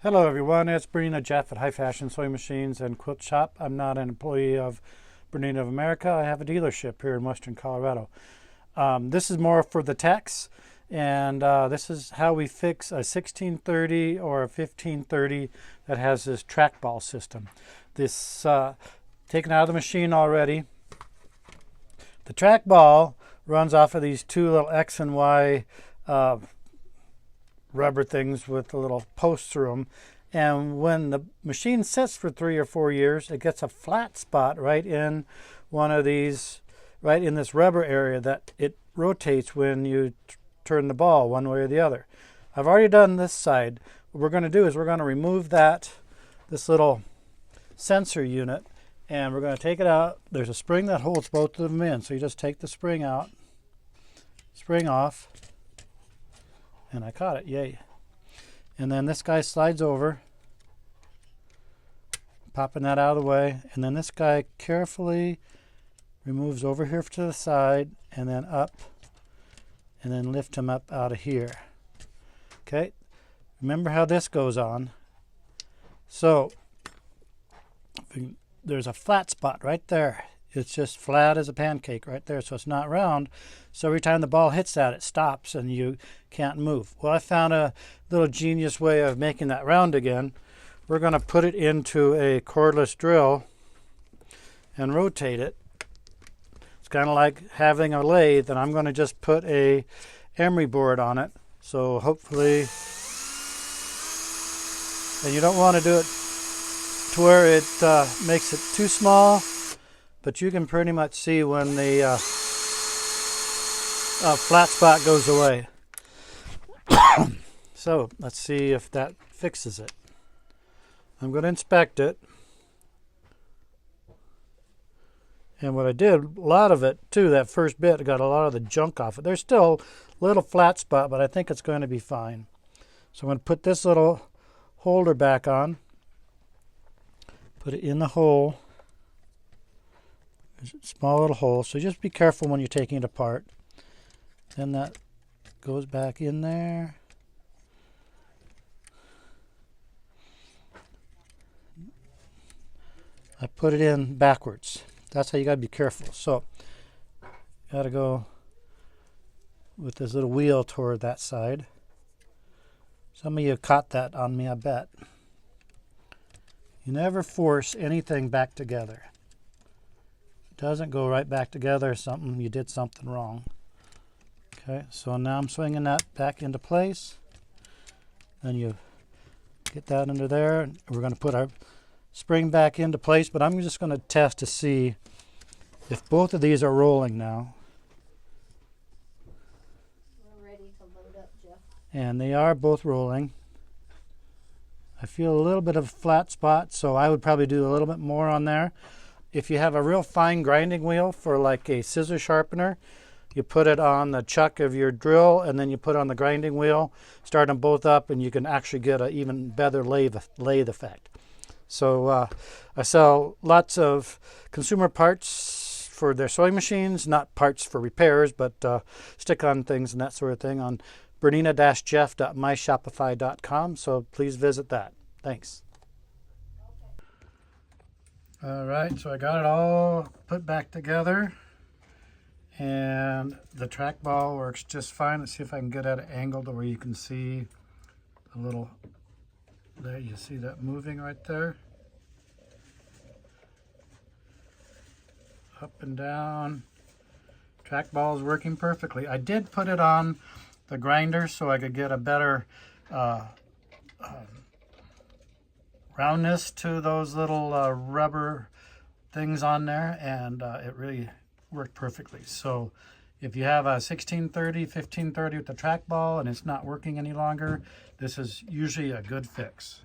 Hello everyone, it's Bernina Jeff at High Fashion Sewing Machines and Quilt Shop. I'm not an employee of Bernina of America. I have a dealership here in Western Colorado. This is more for the techs, and this is how we fix a 1630 or a 1530 that has this trackball system. This taken out of the machine already. The trackball runs off of these two little X and Y rubber things with the little posts through them, and when the machine sits for 3 or 4 years, it gets a flat spot right in one of these, right in this rubber area that it rotates when you turn the ball one way or the other. I've already done this side. What we're going to do is we're going to remove this little sensor unit, and we're going to take it out. There's a spring that holds both of them in, so you just take the spring out, spring off, and I caught it, yay. And then this guy slides over, popping that out of the way, and then this guy carefully removes over here to the side and then up, and then lift him up out of here. Okay, remember how this goes on. So there's a flat spot right there. It's just flat as a pancake right there, so it's not round. So every time the ball hits that, it stops and you can't move. Well, I found a little genius way of making that round again. We're going to put it into a cordless drill and rotate it. It's kind of like having a lathe, and I'm going to just put a emery board on it. So hopefully, and you don't want to do it to where it makes it too small, but you can pretty much see when the flat spot goes away. So let's see if that fixes it. I'm going to inspect it. And what I did, a lot of it too, that first bit, I got a lot of the junk off it. There's still a little flat spot, but I think it's going to be fine. So I'm going to put this little holder back on. Put it in the hole. There's a small little hole, so just be careful when you're taking it apart. Then that goes back in there. I put it in backwards. That's how you got to be careful. So, got to go with this little wheel toward that side. Some of you caught that on me, I bet. You never force anything back together. If it doesn't go right back together, you did something wrong. Okay, so now I'm swinging that back into place. Then you get that under there. We're going to put our spring back into place, but I'm just going to test to see if both of these are rolling now. We're ready to load up, Jeff. And they are both rolling. I feel a little bit of a flat spot, so I would probably do a little bit more on there. If you have a real fine grinding wheel for like a scissor sharpener, you put it on the chuck of your drill, and then you put it on the grinding wheel, start them both up, and you can actually get an even better lathe effect. So I sell lots of consumer parts for their sewing machines, not parts for repairs, but stick-on things and that sort of thing on bernina-jeff.myshopify.com, so please visit that. Thanks. All right, so I got it all put back together, and the trackball works just fine. Let's see if I can get at an angle to where you can see a little. There, you see that moving right there? Up and down. Trackball is working perfectly. I did put it on the grinder so I could get a better roundness to those little rubber things on there, and it really worked perfectly. So if you have a 1630, 1530 with the trackball and it's not working any longer, this is usually a good fix.